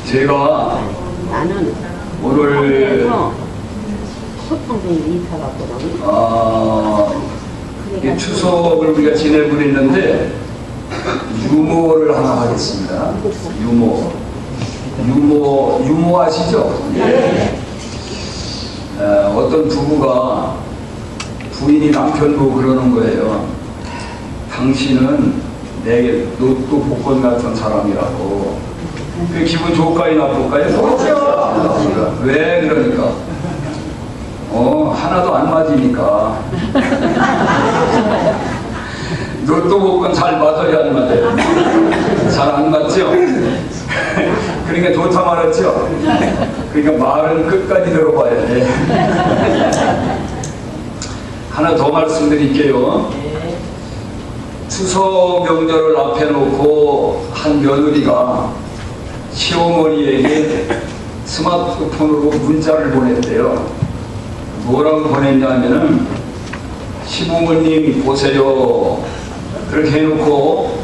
제가 나는 오늘 소통중에 이사갔거든. 이 추석을 우리가 지내고 있는데 유모를 하나 하겠습니다. 유모 아시죠? 예. 어떤 부부가 부인이 남편 보고 그러는 거예요. 당신은 내 로또 복권 같은 사람이라고. 그 기분 좋을까요, 나쁠까요? 좋죠. 왜 그러니까? 하나도 안 맞으니까. 로또 복권 잘 맞아야 안 맞아요? 잘 안 맞죠? 그러니까 좋다 말았죠? 그러니까 말은 끝까지 들어봐야 돼. 하나 더 말씀드릴게요. 추석 명절을 앞에 놓고 한 며느리가 시어머니에게 스마트폰으로 문자를 보냈대요. 뭐라고 보냈냐면은, 시부모님 보세요. 그렇게 해놓고,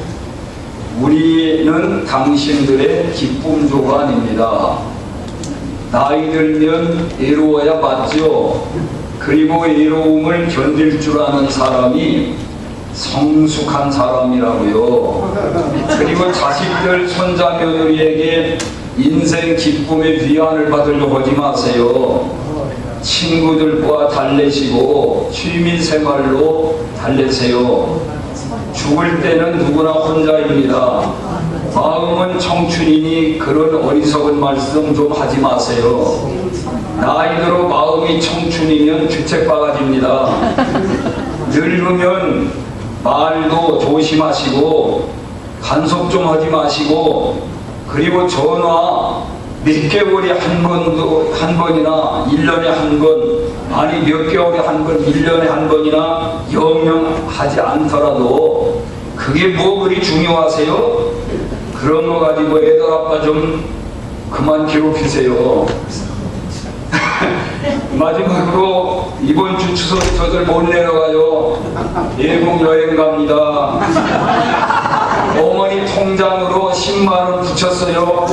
우리는 당신들의 기쁨조가 아닙니다. 나이 들면 외로워야 맞죠. 그리고 외로움을 견딜 줄 아는 사람이 성숙한 사람이라고요. 그리고 자식들, 손자, 며느리에게 인생 기쁨의 비안을 받으려고 하지 마세요. 친구들과 달래시고 취미생활로 달래세요. 죽을 때는 누구나 혼자입니다. 마음은 청춘이니 그런 어리석은 말씀 좀 하지 마세요. 나이 들어 마음이 청춘이면 주책바가지입니다. 늙으면 말도 조심하시고 간섭 좀 하지 마시고, 그리고 전화 몇 개월에 한 번이나 1년에 한 번, 아니 몇 개월에 한 번, 1년에 한 번이나 영영 하지 않더라도 그게 뭐 그리 중요하세요? 그런 거 가지고 애들 아빠 좀 그만 괴롭히세요. 마지막으로 이번 주 추석 저들 못 내려가요. 외국 여행 갑니다. 어머니 통장으로 10만원 붙였어요.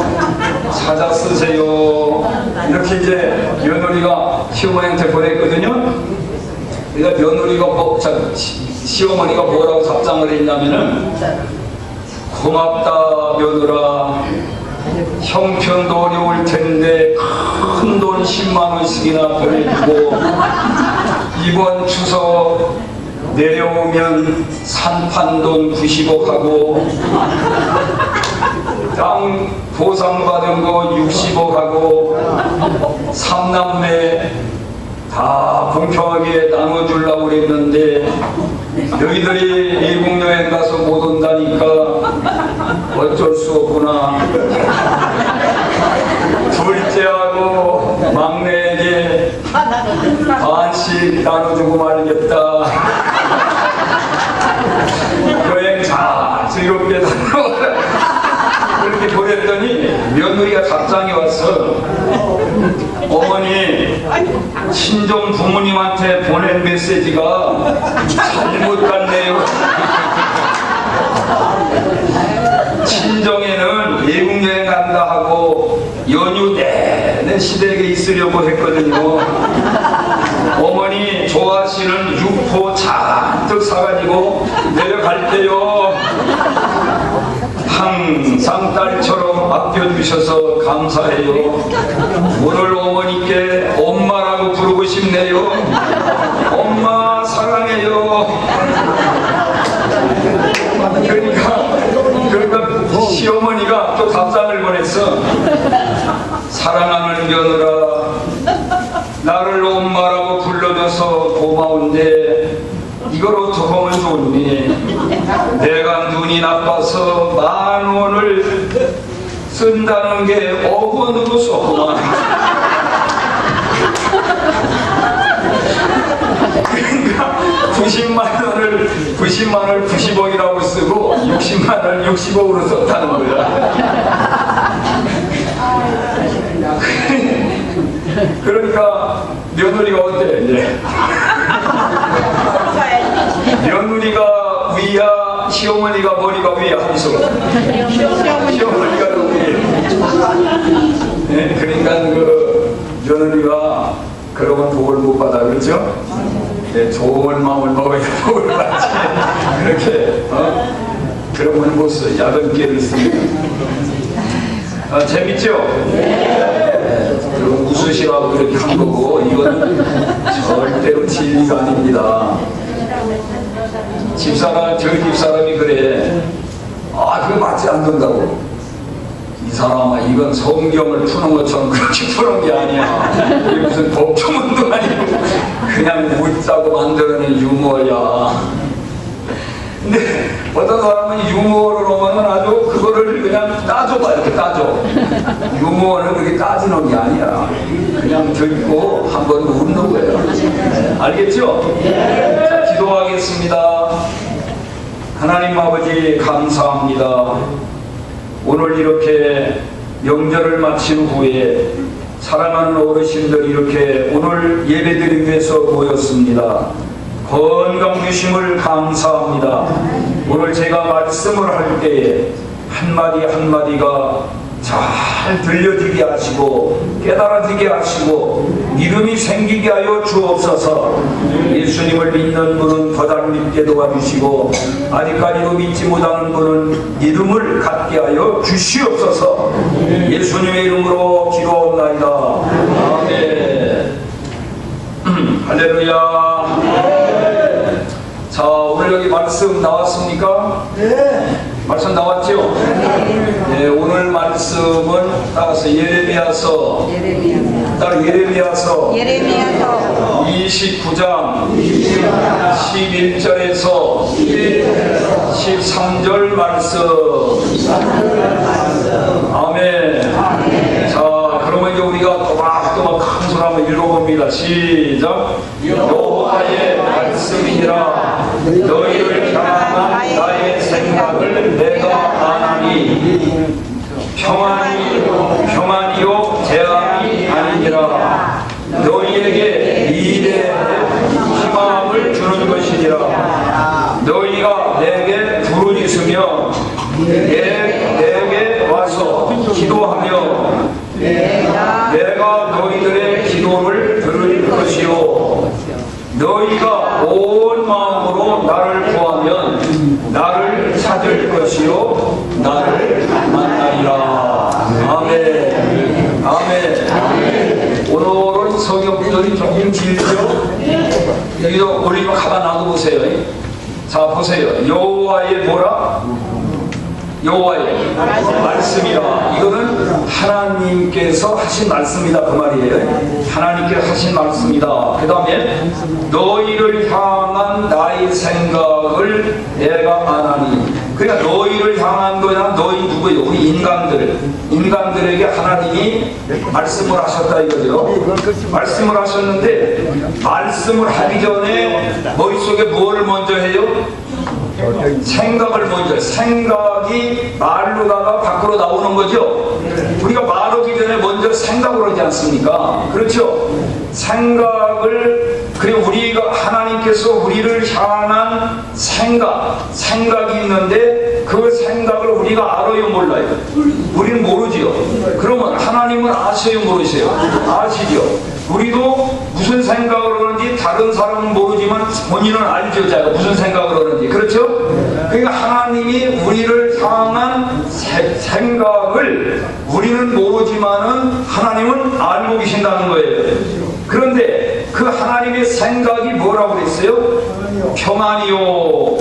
찾아 쓰세요. 이렇게 이제 며느리가 시어머니한테 보냈거든요. 그러니까 며느리가 시어머니가 뭐라고 답장을 했냐면은, 고맙다 며느라. 형편도 어려울 텐데 큰 돈 10만원씩이나 보내주고, 이번 추석 내려오면 산판돈 90억 하고, 땅 보상받은 거 60억 하고, 3남매 다 공평하게 나눠주려고 그랬는데 너희들이 외국 여행 가서 못 온다니까 어쩔 수 없구나. 둘째하고 막내에게 반씩 나눠주고 말겠다. 여행 잘 즐겁게 다녀오라. 그렇게 보냈더니 며느리가 답장이 왔어. 어머니, 친정 부모님한테 보낸 메시지가 잘못 갔네요. 친정에는 외국 여행 간다 하고 연휴 내내 시댁에 있으려고 했거든요. 어머니 좋아하시는 육포 잔뜩 사가지고 내려갈게요. 항상 딸처럼 아껴주셔서 감사해요. 오늘 어머니께 엄마라고 부르고 싶네요. 엄마 사랑해요. 그러니까 시어머니가 또 답장을 보냈어. 사랑하는 며느라, 나를 엄마라고 불러줘서 고마운데 이걸 어떻게 하면 좋니? 내가 눈이 나빠서 10,000원을 쓴다는 게 어원으로 썼구만. 그러니까 90만원을 90억이라고 쓰고 60만원을 60억으로 썼다는 거야. 그러니까 며느리가 어때 이제? 며느리가 위야, 시어머니가 머리가 위야, 한손. 시어머니가 더 위에. 네, 그러니까 그 며느리가 그러면 복을 못 받아, 그렇죠? 네, 좋은 마음을 먹어야 복을 받지. 그렇게 그러면 못 써. 야근기를 씁니다. 재밌죠? 네. 그리고 웃으시라고 그렇게 한 거고, 이건 절대로 진리가 아닙니다. 저희 집사람이 그래. 그거 맞지 않는다고. 이 사람아, 이건 성경을 푸는 것처럼 그렇게 푸는 게 아니야. 이게 무슨 복주문도 아니고 그냥 웃자고 만들어낸 유머야. 근데 어떤 사람은 유머를 하면 아주 그거를 그냥 따져봐. 이렇게 따져. 유머는 그렇게 따지는 게 아니야. 그냥 듣고 한번 웃는 거예요. 알겠죠? 자, 기도하겠습니다. 하나님 아버지 감사합니다. 오늘 이렇게 명절을 마친 후에 사랑하는 어르신들이 이렇게 오늘 예배드리기 위해서 모였습니다. 건강 주심을 감사합니다. 오늘 제가 말씀을 할 때에 한마디 한마디가 잘 들려지게 하시고 깨달아지게 하시고 믿음이 생기게 하여 주옵소서. 예수님을 믿는 분은 더 잘 믿게 도와주시고 아직까지도 믿지 못하는 분은 믿음을 갖게 하여 주시옵소서. 예수님의 이름으로 기도하옵나이다. 아멘. 할렐루야. 자, 오늘 여기 말씀 나왔습니까? 네. 말씀 나왔죠? 네, 오늘 말씀은 따라서 예레미야서 29장 11절에서 13절 말씀. 아멘. 자, 그러면 이제 우리가 또박또박 큰 소리 한번 읽어봅니다. 시작. 여호와의 말씀이니라. 너희를 향한 나의 생각을 내가 아나니 평안이요 재앙이 아니니라. 너희에게 미래의 희망을 주는 것이니라. 너희가 내게 부르짖으며 내게 와서 기도하며 내가 너희들의 기도를 들을 것이요 너희가 온 마음으로 나를 구하면 나를 찾을 것이요 나를 만나리라. 아멘. 아멘. 오늘은 성경 구절이 조금 길죠? 여기도 올리면 가만 놔둬보세요. 자, 보세요. 여호와의 뭐라? 여호와의 말씀이라. 이거는 하나님께서 하신 말씀이다 그 말이에요. 하나님께서 하신 말씀이다. 그 다음에 너희를 향한 나의 생각을 내가 아나니. 그러니까 너희를 향한 거냐? 너희 누구예요? 우리 인간들에게 하나님이 말씀을 하셨다 이거죠. 말씀을 하셨는데 말씀을 하기 전에 머릿속에 무엇을 먼저 해요? 생각을 먼저. 생각이 말로다가 밖으로 나오는 거죠. 우리가 말하기 전에 먼저 생각을 하지 않습니까? 그렇죠? 생각을, 그리고 우리가 하나님께서 우리를 향한 생각이 있는데 그 생각을 우리가 알아요 몰라요? 우리는 모르지요. 그러면 하나님은 아세요 모르세요? 아시죠? 우리도 무슨 생각을 하는지 다른 사람은 모르지만 본인은 알죠. 자가 무슨 생각을 하는지. 그렇죠? 그러니까 하나님이 우리를 향한 생각을 우리는 모르지만은 하나님은 알고 계신다는 거예요. 그런데 그 하나님의 생각이 뭐라고 그랬어요? 평안이요.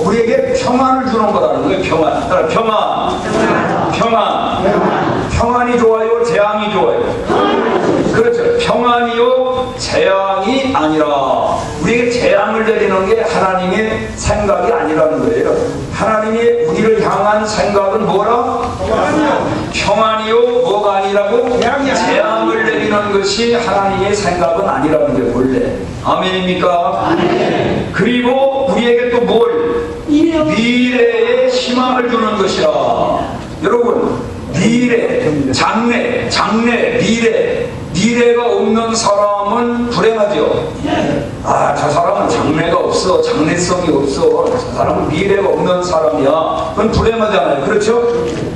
우리에게 평안을 주는 거라는 거예요. 평안이 좋아요? 재앙이 좋아요? 그렇죠. 평안이요 재앙이 아니라. 우리에게 재앙을 내리는 게 하나님의 생각이 아니라는 거예요. 하나님의 우리를 향한 생각은 뭐라? 평안이요 뭐가 아니라고? 재앙을 내리는 것이 하나님의 생각은 아니라는 게 원래. 아멘입니까? 아멘. 그리고 우리에게 또 뭘? 미래의 희망을 주는 것이라. 여러분 미래, 장래, 미래가 없는 사람은 불행하죠. 아, 저 사람은 장래가 없어, 장래성이 없어, 저 사람은 미래가 없는 사람이야. 그건 불행하잖아요. 그렇죠?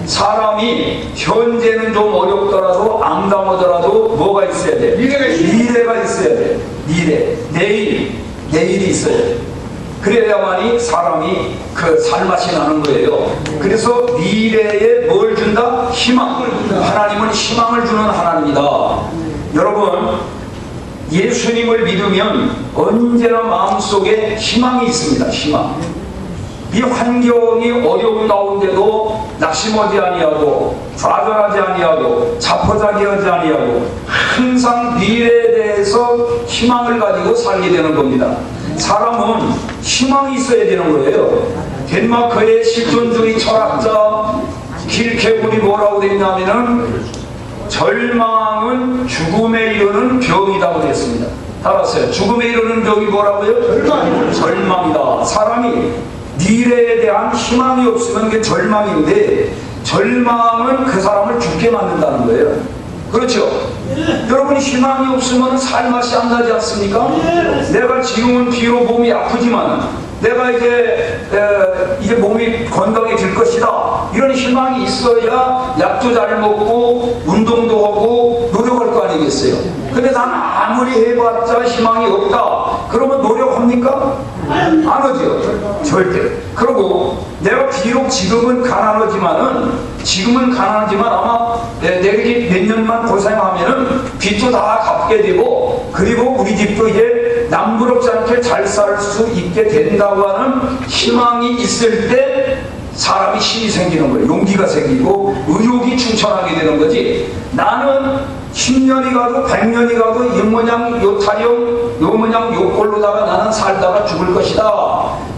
사람이 현재는 좀 어렵더라도 암담하더라도 뭐가 있어야 돼? 미래가 있어야 돼. 미래, 내일이 있어야 돼. 그래야만이 사람이 그 살맛이 나는 거예요. 그래서 미래에 뭘 준다? 희망을. 하나님은 희망을 주는 하나님이다. 여러분, 예수님을 믿으면 언제나 마음속에 희망이 있습니다. 희망. 이 환경이 어려운 가운데도 낙심하지 아니하고 좌절하지 아니하고 자포자기하지 아니하고 항상 미래에 대해서 희망을 가지고 살게 되는 겁니다. 사람은 희망이 있어야 되는 거예요. 덴마크의 실존주의 철학자 길케곤이 뭐라고 했냐면은 절망은 죽음에 이르는 병이라고 했습니다. 알았어요? 죽음에 이르는 병이 뭐라고요? 절망이다. 사람이 미래에 대한 희망이 없으면 그게 절망인데, 절망은 그 사람을 죽게 만든다는 거예요. 그렇죠? 여러분이 희망이 없으면 살맛이 안 나지 않습니까? 내가 지금은 비록 몸이 아프지만 내가 이제 몸이 건강해질 것이다, 이런 희망이 있어야 약도 잘 먹고 운동도 하고 노력할 거 아니겠어요? 근데 난 아무리 해봤자 희망이 없다 그러면 노력합니까? 안 하죠. 절대. 그리고 내가 비록 지금은 가난하지만 아마 내가 몇 년만 고생하면은 빚도 다 갚게 되고, 그리고 우리 집도 이제 남부럽지 않게 잘 살 수 있게 된다고 하는 희망이 있을 때 사람이 힘이 생기는 거예요. 용기가 생기고 의욕이 충천하게 되는 거지. 나는 10년이 가도 100년이 가도 이 모양 요 타령 요 모양 요 꼴로다가 나는 살다가 죽을 것이다.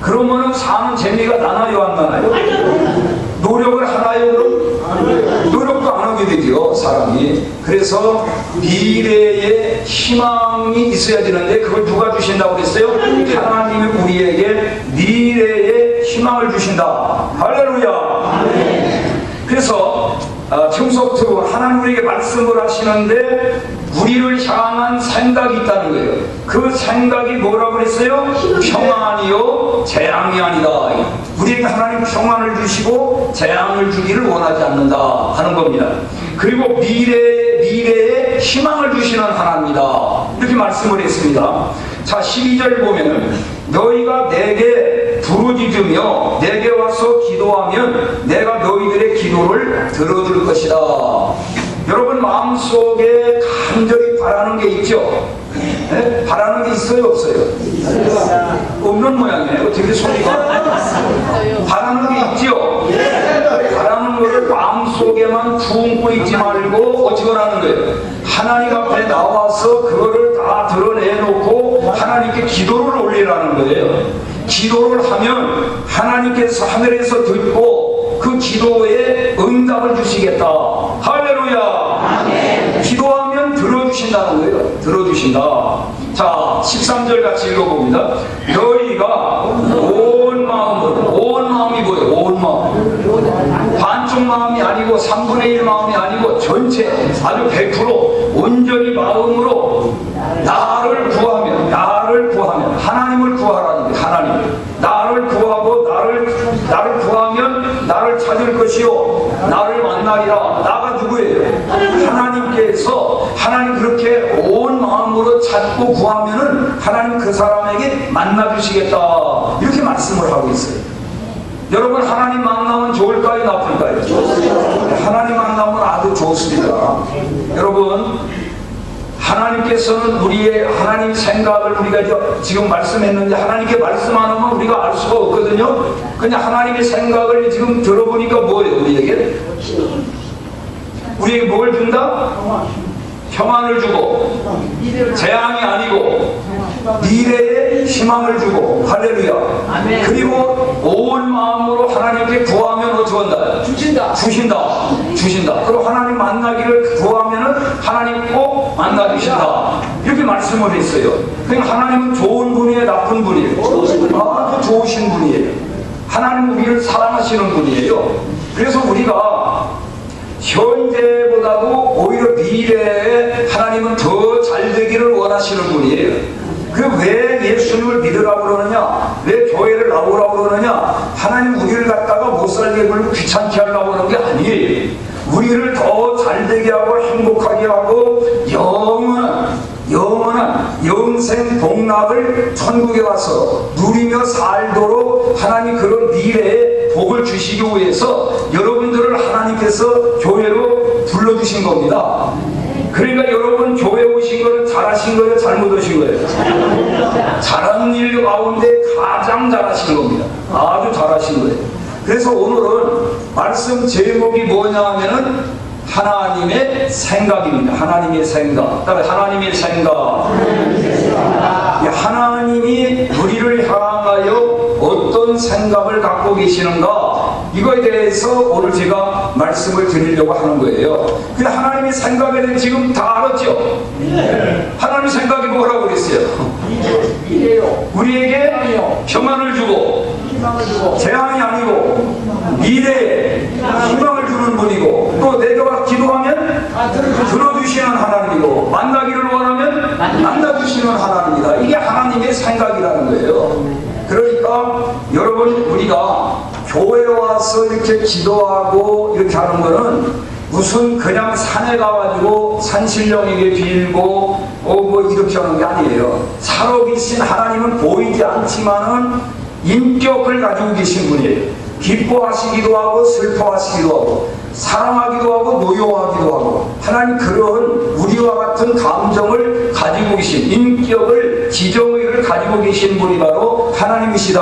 그러면은 사는 재미가 나나요 안 나나요? 노력을 하나요 그럼? 노력도 안 하게 되죠 사람이. 그래서 미래에 희망이 있어야 되는데 그걸 누가 주신다고 그랬어요? 하나님이 우리에게 미래에 희망을 주신다. 할렐루야. 그래서 청소부터 하나님 우리에게 말씀을 하시는데 우리를 향한 생각이 있다는 거예요. 그 생각이 뭐라고 그랬어요? 평안이요 재앙이 아니다. 우리에게 하나님 평안을 주시고 재앙을 주기를 원하지 않는다 하는 겁니다. 그리고 미래에 희망을 주시는 하나님이다, 이렇게 말씀을 했습니다. 자, 12절 보면은 너희가 내게 부르짖으며 내게 와서 기도하면 내가 너희들의 기도를 들어줄 것이다. 여러분 마음속에 간절히 바라는 게 있죠? 네? 바라는 게 있어요 없어요? 없는 모양이에요. 되게 소리가 바라는 게 있죠? 바라는 거를 마음속에만 품고 있지 말고 어찌 하는 거예요? 하나님 앞에 나와서 그거를 다 드러내놓고 하나님께 기도를 올리라는 거예요. 기도를 하면 하나님께서 하늘에서 듣고 그 기도에 응답을 주시겠다. 할렐루야. 아멘. 기도하면 들어주신다는 거예요. 들어주신다. 자, 13절 같이 읽어봅니다. 너희가 온 마음으로, 온 마음이 뭐예요? 온 마음. 반쪽 마음이 아니고 3분의 1 마음이 아니고 전체 아주 100% 온전히 마음으로 나를 구하면 하나님을 구하라는 거예요. 하나님 나를 구하고 나를 구하면 나를 찾을 것이요 나를 만나리라. 나가 누구예요? 하나님께서. 하나님 그렇게 온 마음으로 찾고 구하면은 하나님 그 사람에게 만나 주시겠다, 이렇게 말씀을 하고 있어요. 여러분 하나님 만나면 좋을까요 나쁠까요? 하나님 만나면 아주 좋습니다. 여러분 하나님께서는 우리의 하나님 생각을 우리가 지금 말씀했는데 하나님께 말씀 안 하면 우리가 알 수가 없거든요. 그냥 하나님의 생각을 지금 들어보니까 뭐예요? 우리에게 뭘 준다? 평안을 주고 재앙이 아니고 미래에 희망을 주고. 할렐루야. 아멘. 그리고 온 마음으로 하나님께 구하면 어떡한다? 주신다. 그리고 하나님 만나기를 구하면은 하나님 꼭 만나주신다, 이렇게 말씀을 했어요. 그러니까 하나님은 좋은 분이에요 나쁜 분이에요? 아주 좋으신 분이에요. 하나님 우리를 사랑하시는 분이에요. 그래서 우리가 현재보다도 오히려 미래에 하나님은 더 잘 되기를 원하시는 분이에요. 그 왜 예수님을 믿으라고 그러느냐, 왜 교회를 나오라고 그러느냐, 하나님 우리를 갖다가 못 살게 굴고 귀찮게 하려고 하는 게 아니에요. 우리를 더 잘되게 하고 행복하게 하고 영원한 영생 복락을 천국에 가서 누리며 살도록 하나님 그런 미래에 복을 주시기 위해서 여러분들을 하나님께서 교회로 불러주신 겁니다. 그러니까 여러분 교회 오신 거는 잘하신 거예요? 잘못 오신 거예요? 잘하는 일 가운데 가장 잘하신 겁니다. 아주 잘하신 거예요. 그래서 오늘은 말씀 제목이 뭐냐 하면은 하나님의 생각입니다. 하나님의 생각. 따라 하나님의 생각. 하나님이 우리를 향하여 어떤 생각을 갖고 계시는가, 이거에 대해서 오늘 제가 말씀을 드리려고 하는 거예요. 근데 하나님의 생각에 대해 지금 다 알았죠? 하나님의 생각이 뭐라고 그랬어요? 우리에게 평안을 주고 재앙이 아니고 미래에 희망을 주는 분이고, 또 내가 기도하면 들어주시는 하나님이고, 만나기를 원하면 만나주시는 하나님이다. 이게 하나님의 생각이라는 거예요. 그러니까 여러분, 우리가 교회에 와서 이렇게 기도하고 이렇게 하는 거는 무슨 그냥 산에 가가지고 산신령에게 빌고 뭐 이렇게 하는 게 아니에요. 살아계신 하나님은 보이지 않지만은 인격을 가지고 계신 분이에요. 기뻐하시기도 하고 슬퍼하시기도 하고 사랑하기도 하고 노여워하기도 하고, 하나님 그런 우리와 같은 감정을 가지고 계신, 인격을, 지정의를 가지고 계신 분이 바로 하나님이시다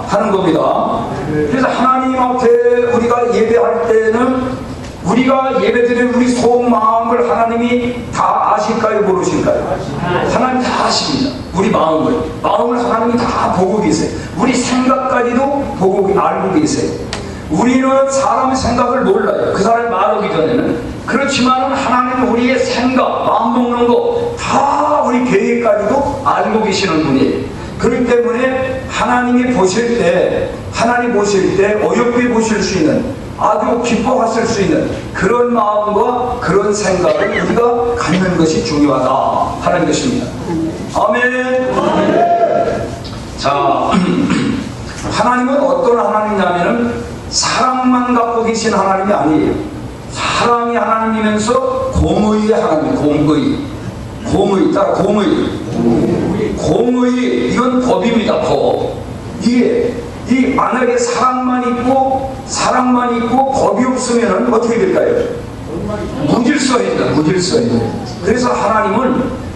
하는 겁니다. 그래서 하나님 앞에 우리가 예배할 때는 우리가 예배드리는 우리 속 마음을 하나님이 다 아실까요? 모르실까요? 하나님 다 아십니다. 우리 마음을 하나님이 다 보고 계세요. 우리 생각까지도 보고 알고 계세요. 우리는 사람의 생각을 몰라요. 그 사람이 말하기 전에는. 그렇지만 하나님은 우리의 생각, 마음 먹는 거 다 우리 계획까지도 알고 계시는 분이에요. 그렇기 때문에 하나님이 보실 때, 하나님 보실 때 어여삐 보실 수 있는, 아주 기뻐하실 수 있는 그런 마음과 그런 생각을 우리가 갖는 것이 중요하다 하는 것입니다. 아멘. 자, 하나님은 어떤 하나님이냐면은 사랑만 갖고 계신 하나님이 아니에요. 사랑이 하나님이면서 공의의 하나님, 공의, 따라 공의, 이건 법입니다. 법. 이게 만약에 사랑만 있고 법이 없으면 어떻게 될까요? 무질서해진다. 그래서 하나님은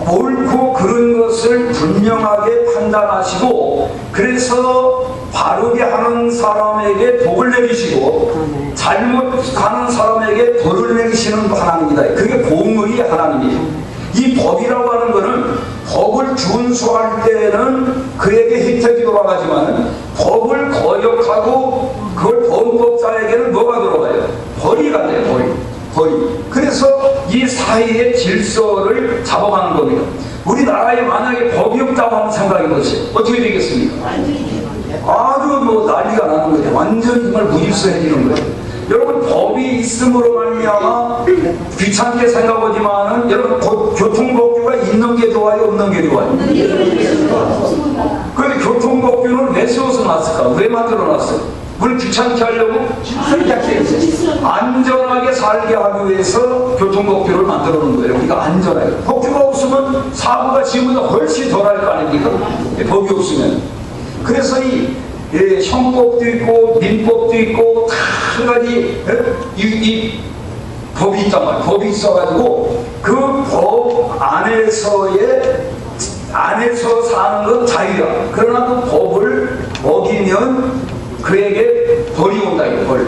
옳고 그른 것을 분명하게 판단하시고, 그래서 바르게 하는 사람에게 복을 내리시고 잘못하는 사람에게 벌을 내리시는 하나님이다. 그게 공의의 하나님이에요. 이 법이라고 하는 것은 법을 준수할 때는 그에게 혜택이 돌아가지만, 법을 거역하고 그걸 범법자에게는 뭐가 들어가요? 벌이 간대요. 벌이. 그래서 이 사회의 질서를 잡아가는 겁니다. 우리나라에 만약에 법이 없다고 한번 생각해 보세요. 어떻게 되겠습니까? 아주 뭐 난리가 나는 거죠. 완전히 정말 무질서해지는 거예요. 여러분, 법이 있음으로 말미암아 귀찮게 생각하지만은, 여러분 교통법규가 있는 게 좋아요, 없는 게 좋아요? 그런데 교통법규는 왜 세워서 놨을까? 왜 만들어놨어요? 우리 귀찮게 하려고? 안전하게 살게 하기 위해서 교통법규를 만들어 놓은 거예요. 우리가 안전하게. 법규가 없으면 사고가 지금보다 훨씬 덜 할 거 아닙니까? 법이 없으면. 그래서 이 형법도 있고 민법도 있고 한 가지 이 법이 있단 말이에요. 법이 있어가지고 그 법 안에서 사는 건 자유야. 그러나 그 법을 어기면 그에게 벌이 온다. 벌.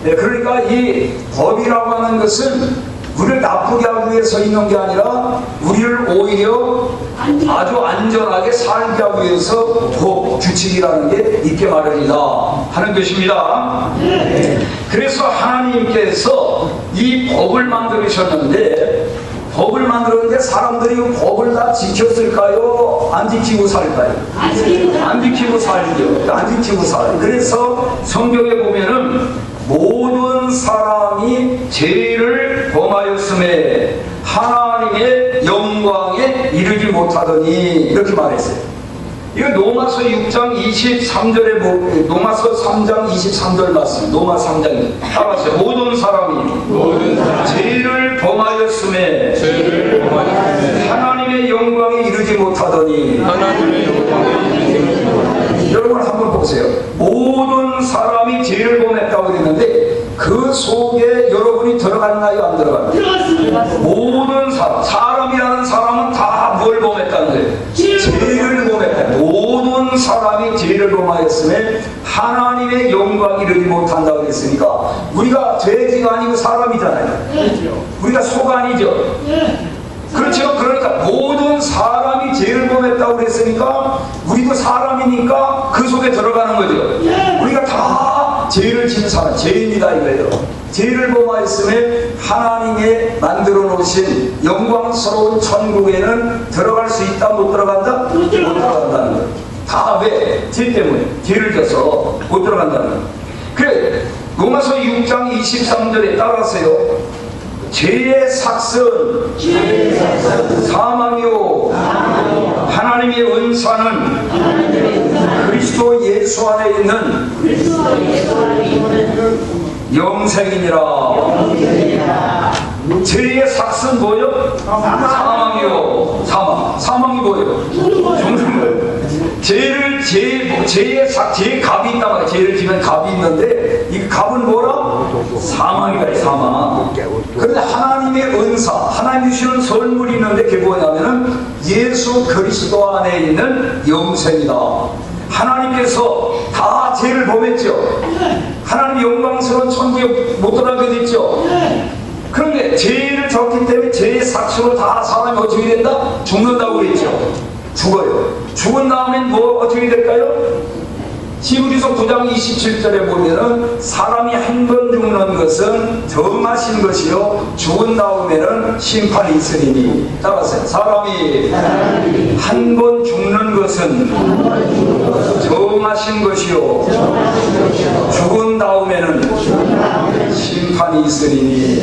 그러니까 이 법이라고 하는 것은 우리를 나쁘게 하기 위해서 있는 게 아니라 우리를 오히려 아주 안전하게 살게 하기 위해서 법, 규칙이라는 게 있게 마련이다 하는 것입니다. 그래서 하나님께서 이 법을 만들으셨는데, 사람들이 법을 다 지켰을까요? 안 지키고 살까요? 안 지키고 살죠. 그래서 성경에 보면은 모든 모든 사람이 죄를 범하였음에 하나님의 영광에 이르지 못하더니 이렇게 말했어요. 이거 로마서 6장 23절에 로마서 3장 23절 말씀. 로마 3장 따라하세요. 모든 사람이 죄를 범하였음에 하나님의 영광에 이르지 못하더니 여러분 한번 보세요. 모든 사람이 죄를 범했다고 그랬는데 그 속에 여러분이 들어갔나요? 안 들어갔나요? 들어갔습니다. 모든 사람이라는 사람은 다 뭘 범했다는 거예요? 죄를 범했다. 모든 사람이 죄를 범하였음에 하나님의 영광이 이르지 못한다고 그랬으니까 우리가 돼지가 아니고 사람이잖아요. 우리가 속 아니죠. 그렇죠. 그러니까 모든 사람이 죄를 범했다고 그랬으니까 우리도 사람이니까 그 속에 들어가는 거죠. 우리가 다 죄를 지은 사람, 죄인이다 이거예요. 죄를 범하였음에 하나님의 만들어 놓으신 영광스러운 천국에는 들어갈 수 있다 못 들어간다? 못 들어간다는 거예요. 다 왜? 죄 때문에 죄를 져서 못 들어간다는 거예요. 그래 로마서 6장 23절에 따라하세요. 죄의 삭은 사망이요 하나님의 은사는 그리스도 예수 안에 있는 영생이니라. 죄의 삭은 뭐요? 사망이요. 사망이 뭐예요? 죽는 거예요. 죄의 값이 있단 말이에요. 죄를 지면 값이 있는데 이 값은 뭐라? 사망이다. 사망. 그런데 하나님의 은사, 하나님이 주시는 선물이 있는데 그게 뭐냐면은 예수 그리스도 안에 있는 영생이다. 하나님께서 다 죄를 범했죠. 하나님 영광스러운 천국에 못 들어가게 됐죠. 그런데 죄를 졌기 때문에 죄의 삭수로 다 사람이 어떻게 된다? 죽는다고 그랬죠. 죽어요. 죽은 다음엔 뭐 어떻게 될까요? 히브리서 9장 27절에 보면은 사람이 한 번 죽는 것은 정하신 것이요 죽은 다음에는 심판이 있으리니. 따라서 사람이 한 번 죽는 것은 정하신 것이요 죽은 다음에는 심판이 있으리니.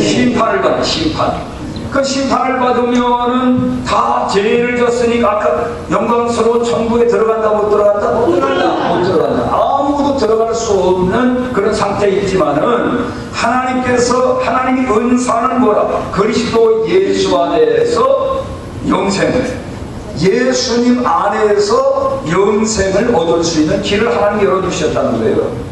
심판을 받아. 심판. 그 심판을 받으면은 다 죄를 졌으니까 아까 영광스러운 천국에 들어간다 못 들어간다? 못 들어간다. 아무도 들어갈 수 없는 그런 상태에 있지만은 하나님의 은사는 뭐라? 그리스도 예수 안에서 영생을, 예수님 안에서 영생을 얻을 수 있는 길을 하나님 열어주셨다는 거예요.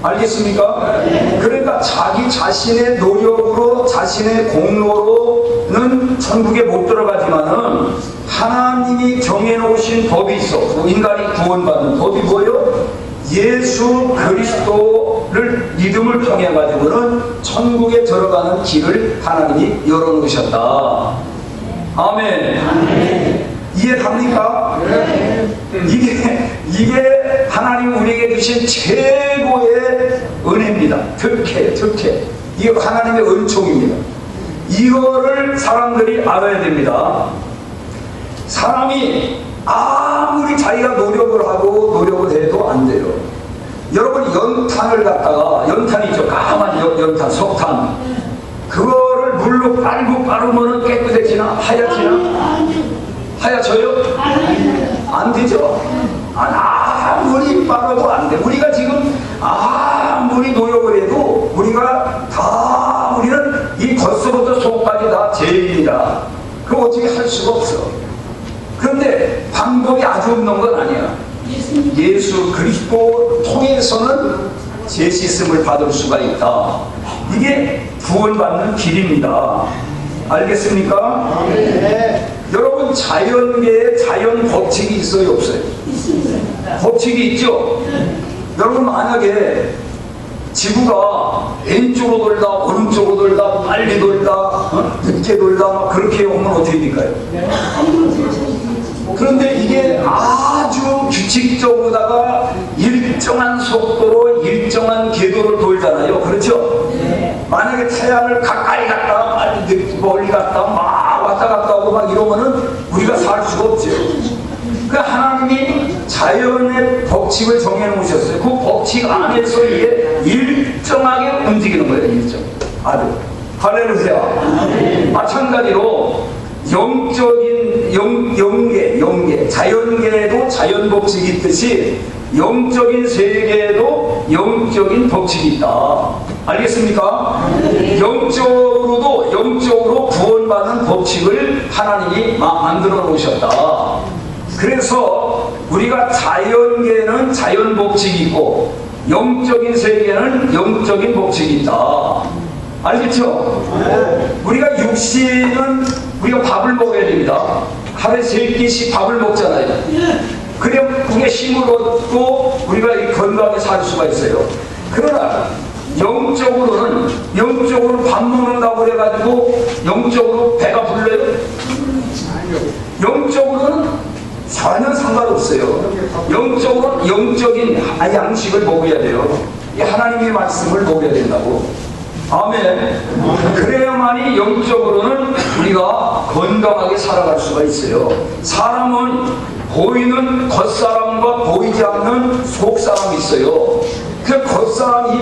알겠습니까? 그러니까 자기 자신의 노력으로 자신의 공로로는 천국에 못 들어가지만은 하나님이 정해놓으신 법이 있어. 인간이 구원받는 법이 뭐예요? 예수 그리스도를 믿음을 통해 가지고는 천국에 들어가는 길을 하나님이 열어놓으셨다. 아멘. 이해갑니까? 이게 하나님 우리에게 주신 최고의 은혜입니다. 특혜. 이게 하나님의 은총입니다. 이거를 사람들이 알아야 됩니다. 사람이 아무리 자기가 노력을 하고 노력을 해도 안 돼요. 여러분 연탄을 갖다가, 연탄 있죠? 까만 연탄, 석탄. 그거를 물로 빨고 빠르면 깨끗해지나? 하얗지나? 하얗져요? 안 되죠? 아무리 빨아도 안 돼. 우리가 지금 아무리 노력을 해도 우리는 이 겉서부터 속까지 다 죄인이다. 그거 어떻게 할 수가 없어. 그런데 방법이 아주 없는 건 아니야. 예수 그리스도 통해서는 죄 씻음을 받을 수가 있다. 이게 구원받는 길입니다. 알겠습니까? 네. 여러분 자연계에 자연 법칙이 있어요 없어요? 있습니다. 법칙이 있죠? 여러분 만약에 지구가 왼쪽으로 돌다 오른쪽으로 돌다 빨리 돌다 늦게 돌다 그렇게 오면 어떻게 될까요? 그런데 이게 아주 규칙적으로다가 일정한 속도로 일정한 궤도를 돌잖아요. 그렇죠? 만약에 태양을 가까이 갔다가 빨리 멀리 갔다가 막 왔다 갔다 하고 막 이러면은 우리가 살 수가 없죠. 그 하나님이 자연의 법칙을 정해 놓으셨어요. 그 법칙 안에서 이게 일정하게 움직이는 거예요. 일정. 아주. 할렐루야. 마찬가지로 영적인 영계, 자연계에도 자연 법칙이 있듯이 영적인 세계에도 영적인 법칙이 있다. 알겠습니까? 영적으로 구원받는 법칙을 하나님이 만들어 놓으셨다. 그래서 우리가 자연계에는 자연 법칙이 있고 영적인 세계에는 영적인 법칙이 있다. 알겠죠? 우리가 육신은 우리가 밥을 먹어야 됩니다. 하루에 3끼씩 밥을 먹잖아요. 그래야 우리가 힘을 얻고 우리가 건강하게 살 수가 있어요. 그러나 영적으로 밥 먹는다고 그래가지고 영적으로 배가 불러요? 영적으로는 전혀 상관없어요. 영적으로는 영적인 양식을 먹어야 돼요. 이 하나님의 말씀을 먹어야 된다고. 아멘. 그래야만이 영적으로는 우리가 건강하게 살아갈 수가 있어요. 사람은 보이는 겉사람과 보이지 않는 속사람이 있어요. 그 겉사람,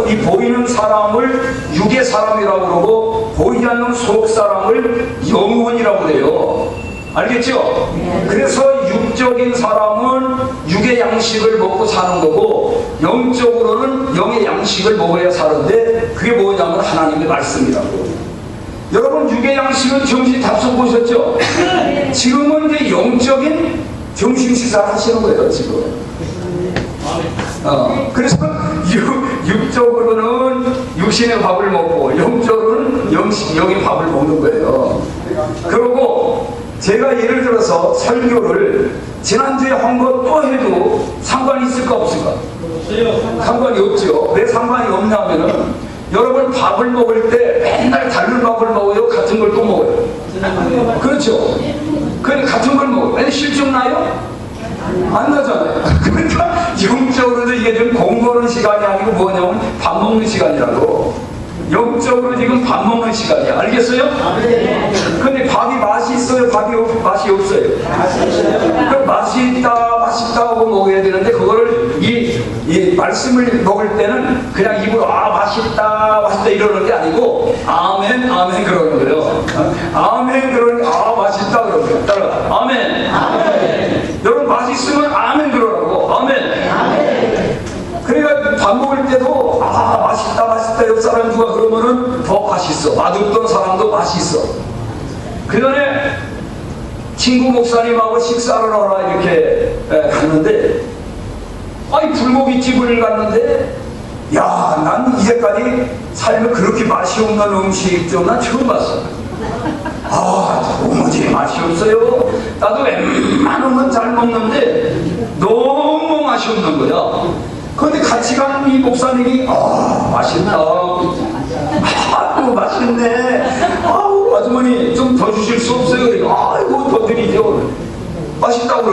이 보이는 사람을 육의 사람이라고 그러고 보이지 않는 속사람을 영혼이라고 그래요. 알겠죠? 그래서 육적인 사람은 육의 양식을 먹고 사는 거고 영적으로는 영의 양식을 먹어야 사는데 그게 뭐냐면 하나님의 말씀이라고. 여러분 육의 양식은 정신 답속 보셨죠? 지금은 이제 영적인 정신 식사를 하시는 거예요 지금. 그래서 육적으로는 육신의 밥을 먹고 영적으로는 영의 밥을 먹는 거예요. 그리고 제가 예를 들어서 설교를 지난주에 한 거 또 해도 상관이 있을까 없을까? 상관이 없죠. 왜 상관이 없냐면은 여러분 밥을 먹을 때 맨날 다른 밥을 먹어요? 같은 걸 또 먹어요? 그렇죠. 그래 같은 걸 먹어요. 왜 실증 나요? 안 나잖아요. 그러니까 영적으로도 이게 좀 공부하는 시간이 아니고 뭐냐면 밥 먹는 시간이라고. 영적으로 지금 밥 먹는 시간이야. 알겠어요? 근데 밥이 맛이 있어요? 맛이 없어요? 그럼 맛이 맛있다 하고 먹어야 되는데 그거를 이 말씀을 먹을 때는 그냥 입으로 맛있다 이러는 게 아니고 아멘 그러는 거예요. 아멘 그러니까 맛있다 그러는 거예요. 따라가. 아멘. 여러분 맛있으면 아멘 그러라고. 아멘. 그러니까 밥 먹을 때도 맛있다 옆 사람 누가 그러면은 더 맛있어. 맛없던 사람도 맛있어. 그 전에 친구 목사님하고 식사를 하러 이렇게 갔는데 불고기집을 갔는데 난 이제까지 삶에 그렇게 맛이 없는 음식점 난 처음 봤어. 도무지 맛이 없어요. 나도 웬만한 건 잘 먹는데 너무 맛이 없는 거야. 그런데 같이 간 이 목사님이 맛있다. 맛있네. 아주머니 좀 더 주실 수 없어요? 그러니까 아이고 더 드리죠. 맛있다고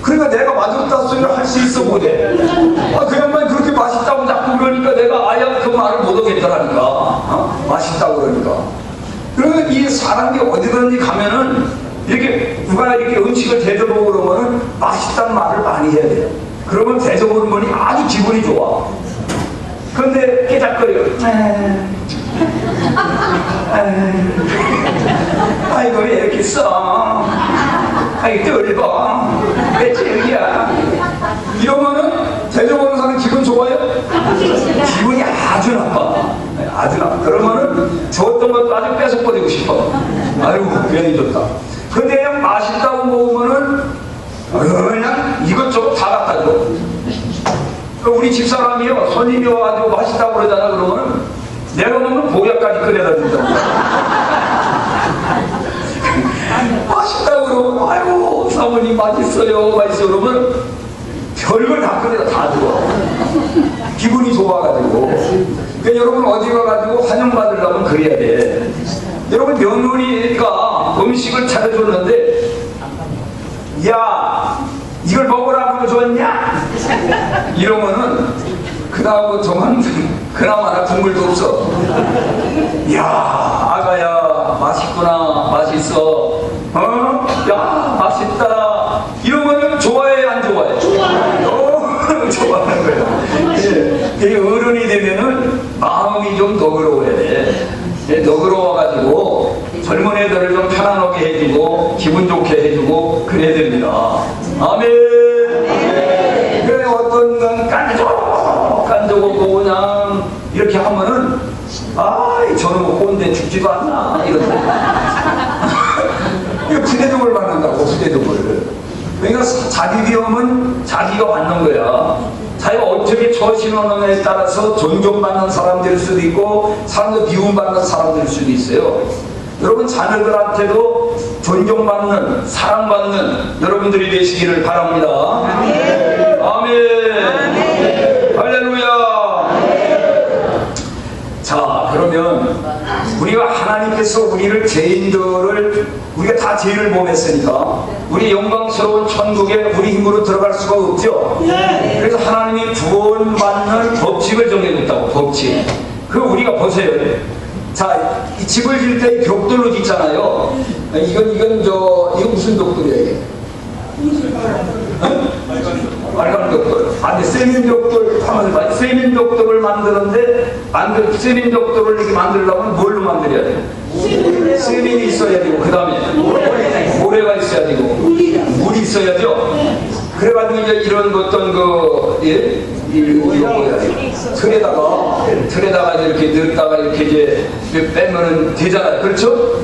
그러니까 내가 맛없다 소리를 할 수 있어 보대. 그 양반이 그렇게 맛있다고 자꾸 그러니까 내가 그 말을 못 하겠더라니까. 맛있다고 그러니까. 그러면 이 사람이 어디든지 가면은 이렇게 누가 이렇게 음식을 대접하고 그러면은 맛있다는 말을 많이 해야 돼요. 그러면 대접하는 분이 아주 기분이 좋아. 그런데 깨작거려. 아이고 왜 이렇게 써? 아이고 뜰봐. 왜 찔기야? 이러면은 대접하는 사람 기분 좋아요? 기분이 아주 나빠. 그러면은 줬던 것도 아주 뺏어버리고 싶어. 아이고 괜히 줬다. 근데 그냥 맛있다고 먹으면은 그냥 이것저것 다 갖다 줘. 우리 집사람이요 손님이 와가지고 맛있다고 그러잖아. 그러면은 내가 먹는 보약까지 꺼내다 준다고. 맛있다고 그러면 아이고 사모님 맛있어요 그러면 별걸 다 꺼내다 다 줘. 기분이 좋아가지고. 그러니까 여러분 어디 가가지고 환영받으려면 그래야 돼. 여러분 며느리가 음식을 차려줬는데 이걸 먹으라고 줬냐? 이러면은 그다음부터는 그나마나 국물도 없어. 아가야 맛있구나 맛있어. 맛있다. 이러면은 좋아해 안 좋아해? 좋아하는 거예요. 이 어른이 되면은 마음이 좀 너그러워야 돼. 너그러워가지고 젊은 애들을 좀 편안하게 해주고 기분 좋게 해주고 그래야 됩니다. 아멘. 그래 어떤 건 깐족하고 그냥 이렇게 하면은 저놈 꼰대 죽지도 않나 이런데 이거 부대접을 받는다고 부대접을. 그러니까 자기 비움은 자기가 받는 거야. 자기가 어떻게 처신하느냐에 따라서 존경받는 사람들일 수도 있고 사람들 미움받는 사람들일 수도 있어요. 여러분 자녀들한테도 존경받는 사랑받는 여러분들이 되시기를 바랍니다. 아멘. 아멘. 할렐루야. 자, 그러면 우리가 하나님께서 우리를 죄인들을 우리가 다 죄를 범했으니까 우리 영광스러운 천국에 우리 힘으로 들어갈 수가 없죠. 그래서 하나님이 구원받는 법칙을 정해줬다고. 법칙. 그 우리가 보세요. 자, 이 집을 질 때 벽돌로 짓잖아요. 이거 무슨 벽돌이야 이게? 빨간 벽돌. 근데 세민 벽돌 하면 봐. 세민 벽돌을 만드는데 세민 벽돌을 이렇게 만들려면 뭘로 만들어야 돼요? 세민이 있어야 되고 그 다음에 모래가 있어야 되고 물이 있어야죠. 그래가지고 이제 이런 어떤 틀에다가 이렇게 넣었다가 이렇게 이제 빼면은 되잖아요. 그렇죠?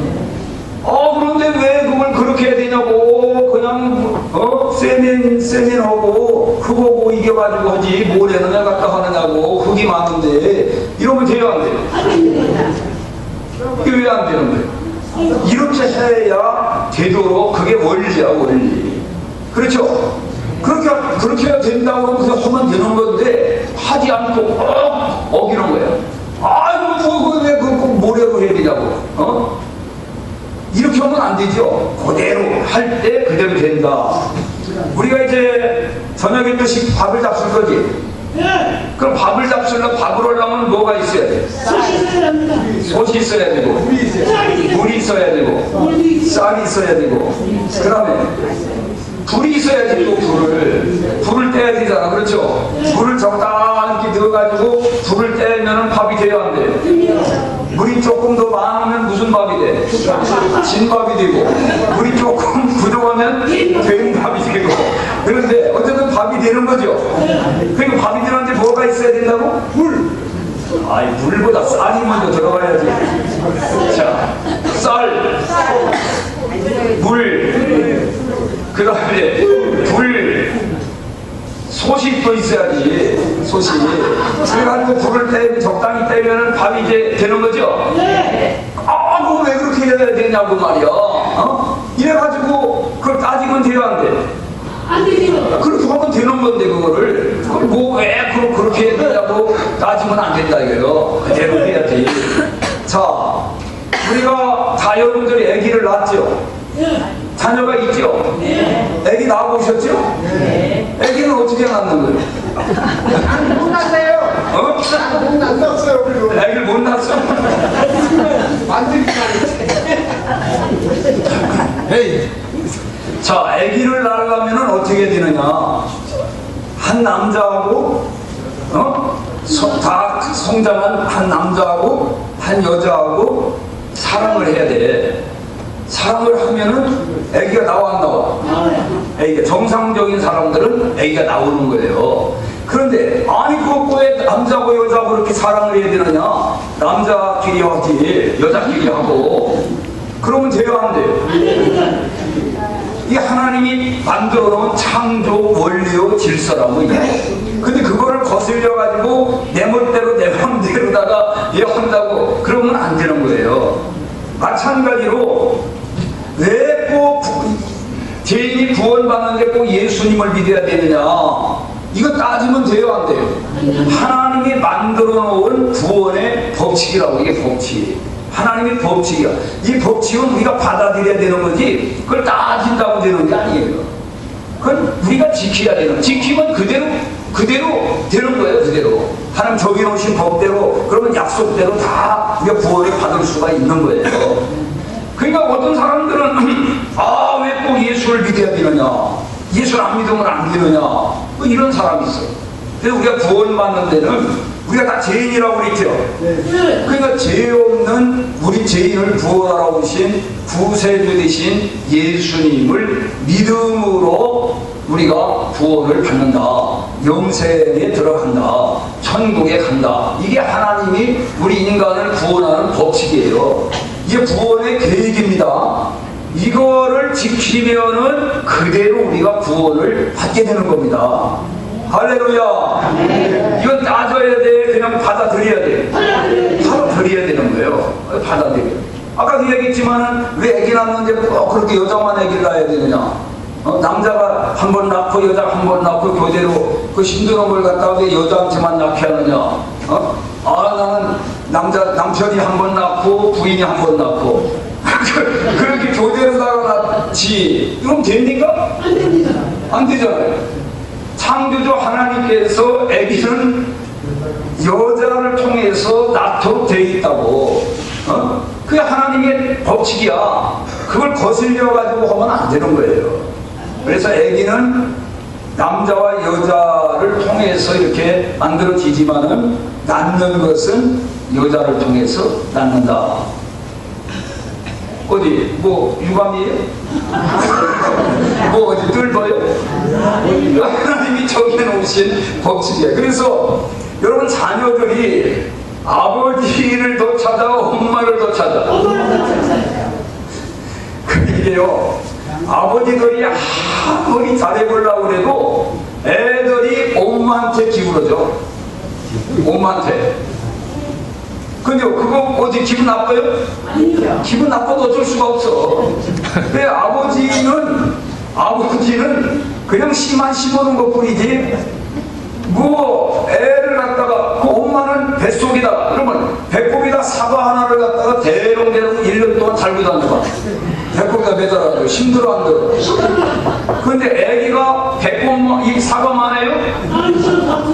그런데 왜 그걸 그렇게 해야 되냐고. 그냥 세민하고 흙하고 이겨가지고 하지 모래는 왜 갖다 하느냐고. 흙이 많은데 이러면 돼요 안 돼요? 이게 왜 안 되는 거예요? 이렇게 해야 되도록 그게 원리야 원리. 그렇죠? 그렇게 해야 된다고 그냥 하면 되는 건데 하지 않고 어기는 거예요. 왜 모래로 해야 되냐고. 이렇게 하면 안 되죠. 그대로 할 때 그대로 된다. 우리가 이제 저녁에 또 밥을 잡술 거지. 그럼 밥을 잡수려면 밥을 하려면 뭐가 있어야 돼? 솥이 있어야 되고 물이 있어야 되고 쌀이 있어야 되고 그 다음에 불이 있어야지. 또 불을 떼야 되잖아. 그렇죠? 불을 적당히 넣어가지고 불을 떼면은 밥이 돼야 안 돼요. 물이 조금 더 많으면 무슨 밥이 돼? 진밥이 되고 물이 조금 부족하면 된 밥이 되고. 그런데 어쨌든 밥이 되는 거죠. 그러니까 밥이 되는데 뭐가 있어야 된다고? 물보다 쌀이 먼저 들어가야지. 자, 쌀, 물, 그 다음에 불, 솥이 또 있어야지. 솥이. 그래가지고 불을 적당히 떼면 밥이 이제 되는 거죠. 그거 왜 그렇게 해야 되냐고 말이야. 이래가지고 그걸 따지면 돼요 안 돼? 안 되죠. 그렇게 하면 되는 건데 그거를 왜 그렇게 해야 되냐고 따지면 안 된다 이거요. 그대로 해야지. 자, 우리가 다 여러분들이 아기를 낳았죠. 자녀가 있죠? 아기 낳아보셨죠? 아기는 어떻게 낳는 거예요? 못 났어요. 못 났어요. 아기를 못 낳았어? 자, 아기를 낳으려면 어떻게 되느냐? 한 남자하고 다 성장한 한 남자하고 한 여자하고 사랑을 해야 돼. 사랑을 하면은 아기가 나와 안 나와? 아기가 정상적인 사람들은 아기가 나오는 거예요. 그런데 그거 왜 남자고 여자고 그렇게 사랑을 해야 되느냐? 남자끼리 하지 여자끼리 하고 그러면 돼요 안 돼요? 이게 하나님이 만들어 놓은 창조 원리요 질서라고 이게. 근데 그거를 거슬려 가지고 내 멋대로 내 마음대로다가 한다고 그러면 안 되는 거예요. 마찬가지로 왜 꼭 죄인이 구원받는데 꼭 예수님을 믿어야 되느냐? 이거 따지면 돼요 안 돼요? 하나님이 만들어 놓은 구원의 법칙이라고. 이게 법칙. 하나님의 법칙이야. 이 법칙은 우리가 받아들여야 되는 거지 그걸 따진다고 되는 게 아니에요. 그건 우리가 지켜야 되는. 지키면 그대로 되는 거예요. 그대로 하나님 정해놓으신 법대로. 그러면 약속대로 다 우리가 구원을 받을 수가 있는 거예요. 그러니까 어떤 사람들은 왜 꼭 예수를 믿어야 되느냐, 예수를 안 믿으면 안 되느냐, 이런 사람이 있어요. 그래서 우리가 구원받는 데는 우리가 다 죄인이라고 그랬죠. 그러니까 죄 없는 우리 죄인을 구원하러 오신 구세주 되신 예수님을 믿음으로 우리가 구원을 받는다. 영생에 들어간다. 천국에 간다. 이게 하나님이 우리 인간을 구원하는 법칙이에요. 이게 구원의 계획입니다. 이거를 지키면은 그대로 우리가 구원을 받게 되는 겁니다. 할렐루야. 이건 따져야 돼. 그냥 받아들여야 돼. 받아들여야 되는 거예요. 받아들여. 아까도 얘기했지만은 왜 애기 낳는데 그렇게 여자만 애기를 낳아야 되느냐. 남자가 한 번 낳고 여자 한 번 낳고 교대로 그 힘든 걸 갖다가 왜 여자한테만 낳게 하느냐. 나는 남편이 한 번 낳고 부인이 한 번 낳고 그렇게 교대로다가 낳지. 이건 됩니까? 안 됩니다. 안 되잖아요. 창조주 하나님께서 아기는 여자를 통해서 낳도록 되어 있다고. 그게 하나님의 법칙이야. 그걸 거슬려 가지고 하면 안 되는 거예요. 그래서 아기는 남자와 여자를 통해서 이렇게 만들어지지만은 낳는 것은 여자를 통해서 낳는다. 어디 뭐 유감이에요? 뭐 어디 뜰봐요? 하나님이 정해놓으신 법칙이에요. 그래서 여러분 자녀들이 아버지를 더 찾아 엄마를 더 찾아. 그게요, 아버지들이 아무리 잘해보려고 해도 애들이 엄마한테 기울어져. 엄마한테. 근데 그거 어디 기분 나빠요? 아니요. 기분 나빠도 어쩔 수가 없어. 근데 아버지는 그냥 씨만 심어놓은 것 뿐이지, 뭐 애를 갖다가 그 엄마는 뱃속에다가, 그러면 배꼽에다 사과 하나를 갖다가 대롱대롱 1년 동안 달고 다녀봐. 배꼽에다 매달아가지고 힘들어 안 들어? 근데 애기가 배꼽만 이 사과만 해요?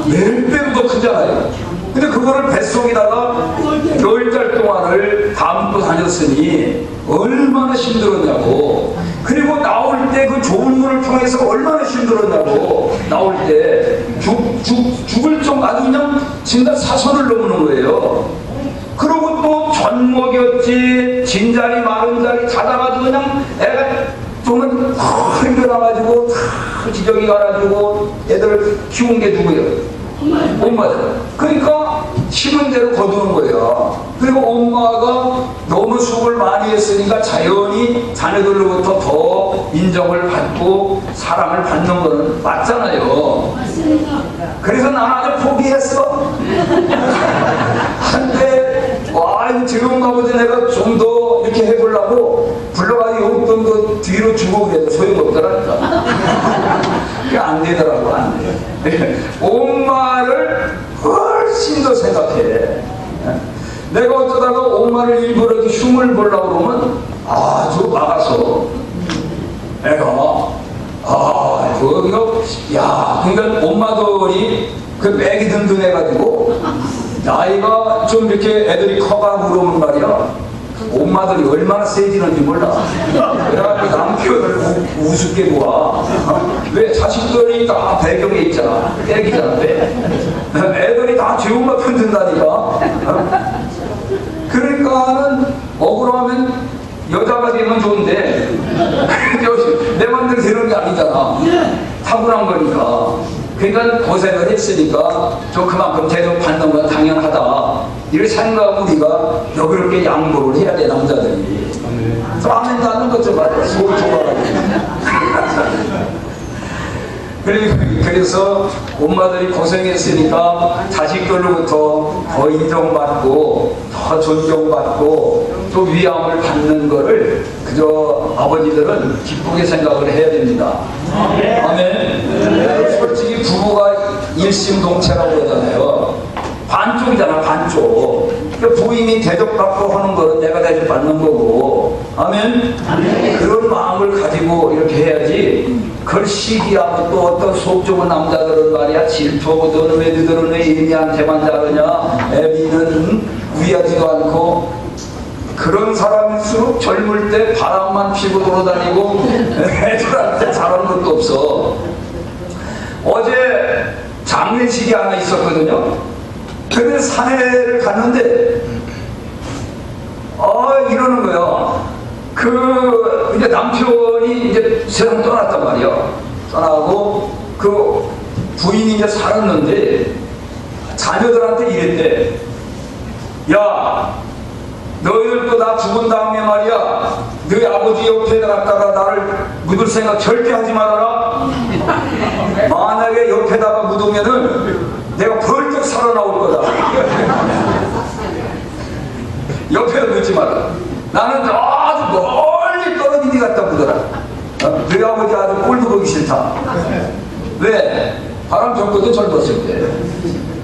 몇 배로 더 크잖아요. 근데 그거를 뱃속에다가 10달 동안을 담고 다녔으니 얼마나 힘들었냐고. 그리고 나올 때 그 좋은 물을 통해서 얼마나 힘들었냐고. 나올 때 죽을 좀 아주 그냥 진짜 사선을 넘는 거예요. 그러고 또 전 먹였지, 진자리 마른 자리 자다가도 그냥 애가 좀은 힘들어가지고 다 지정이 가가지고 애들 키운 게 누구예요? 엄마잖아. 그러니까 힘은 대로 거두는 거예요. 그리고 엄마가 너무 수고를 많이 했으니까 자연히 자녀들로부터 더 인정을 받고 사랑을 받는 거는 맞잖아요. 맞습니다. 그래서 난 아주 포기했어. 한때 이거 지금가 보지 내가 좀 더 이렇게 해보려고 불러가지고 용돈 그 뒤로 주고 그래도 소용없더라니까. 그게 안 되더라고. 안 돼. 엄마를 훨씬 더 생각해. 내가 어쩌다가 엄마를 일부러 이렇게 흉을 보려고 그러면 아주 막아서 애가 그러니까 엄마들이 그 맥이 든든해가지고 나이가 좀 이렇게 애들이 커가고 그러면 말이야, 엄마들이 얼마나 세지는지 몰라. 그래가지고 남편을 우습게 보아. 왜? 자식들이 다 배경에 있잖아. 애기잖아. 애들이 다 죄운 같은 든다니까. 그러니까는 억울하면 여자가 되면 좋은데 내 맘대로 되는 게 아니잖아. 타고난 거니까. 그러니까 고생을 했으니까 좀 그만큼 대접받는 건 당연하다. 이렇게 생각하고 우리가 여그럽게 양보를 해야 돼, 남자들이. 아멘 나는 것 좀 말이야. 속을 좁아가지고. 그래서 엄마들이 고생했으니까 자식들로부터 더 인정받고 더 존경받고 또 위암을 받는 거를 그저 아버지들은 기쁘게 생각을 해야 됩니다. 아멘. 솔직히 부부가 일심동체라고 그러잖아요. 반쪽이잖아, 반쪽. 그러니까 부인이 대접받고 하는 거는 내가 대접받는 거고. 아멘. 그런 마음을 가지고 이렇게 해야지. 그걸 시기하고 또 어떤 속 좁은 남자들은 말이야, 질투하고 너는 왜 너희들은 왜 애미한테만 자르냐, 애미는 위하지도 않고. 그런 사람일수록 젊을 때 바람만 피고 돌아다니고 애들한테 잘하는 것도 없어. 어제 장례식이 하나 있었거든요. 근데 산에를 갔는데 이러는 거야. 이제 남편이 이제 세상 떠났단 말이야. 떠나고 그 부인이 이제 살았는데 자녀들한테 이랬대. 야, 너희들도 나 죽은 다음에 말이야, 너희 아버지 옆에 갔다가 나를 묻을 생각 절대 하지 말아라. 만약에 옆에다가 묻으면은 내가 벌떡 살아나올 거다. 옆에다 묻지 마라. 나는 아주 멀리 떨어진 데 갖다 묻어라. 너희 아버지 아주 꼴도 보기 싫다. 왜? 바람 폈거든, 젊었을 때.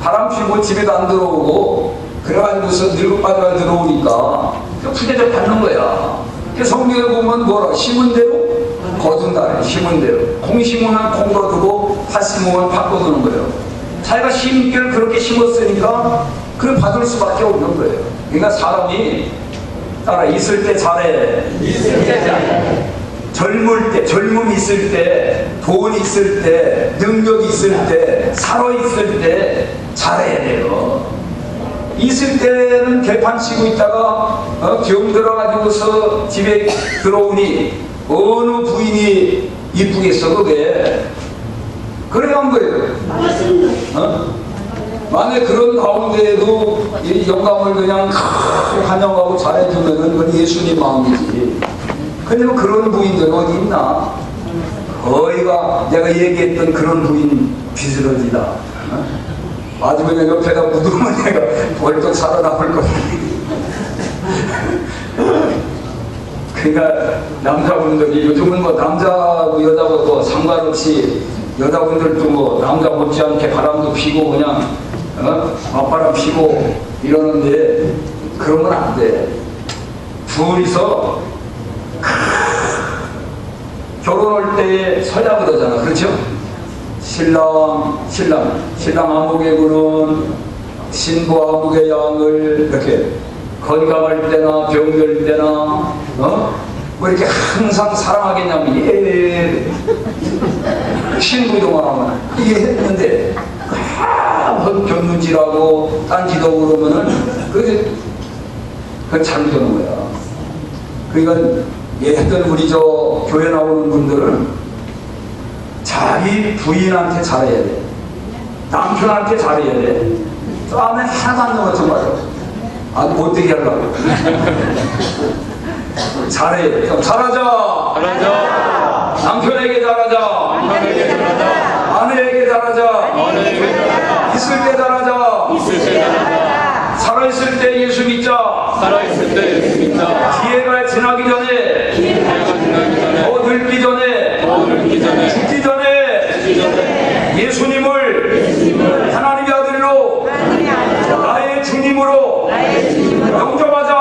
바람 피고 집에도 안 들어오고 그래가지고서 늙어 빠져가 들어오니까 푸대접 받는 거야. 성경에 보면 뭐라? 심은 대로 거둔다. 심은 대로. 콩 심으면 콩 거두고 팥 심으면 팥 거두는 거예요. 자기가 심기를 그렇게 심었으니까 그걸 받을 수밖에 없는 거예요. 그러니까 사람이 따라 있을 때 잘해. 있을 때 잘해. 젊을 때, 젊음 있을 때, 돈 있을 때, 능력 있을 때, 살아있을 때 잘해야 돼요. 있을 때는 개판 치고 있다가 병 들어가지고서 집에 들어오니 어느 부인이 이쁘겠어 그게. 그래 한 거예요. 만약에 그런 가운데에도 이 영감을 그냥 환영하고 잘해주면은 그건 예수님 마음이지. 근데 뭐 그런 부인들은 어디 있나? 거의가 내가 얘기했던 그런 부인 비스러지다. 아주 그냥 옆에다 묻으면 내가 벌떡 살아남을 거야. 그러니까 남자분들이 요즘은 뭐 남자고 여자고 뭐 상관없이 여자분들도 뭐 남자 못지않게 바람도 피고 그냥 맞바람 피고 이러는데 그러면 안 돼. 둘이서 결혼할 때에 서야 그러잖아. 그렇죠? 신랑 아무개구는 신부 아무개 양을 이렇게 건강할 때나 병들 때나 뭐 이렇게 항상 사랑하겠냐면 신부동안 하면 이게 했는데 견눈질하고 딴지도 그러면은 그게 잘못되는 거야. 그러니까 얘들 우리 저 교회 나오는 분들은 자기 부인한테 잘해야 돼. 남편한테 잘해야 돼. 다음에 하나도 안 넘어져 말이야. 아주 못되게 하려고. 잘해. 그럼 잘하자. 남편에게 잘하자. 아내에게 잘하자. 있을 때 잘하자. 살아있을 때 예수 믿자. 기회가 지나기 전에, 더 늙기 전에, 죽기 전에 예수님을 하나님의 아들로 나의 주님으로 영접하자.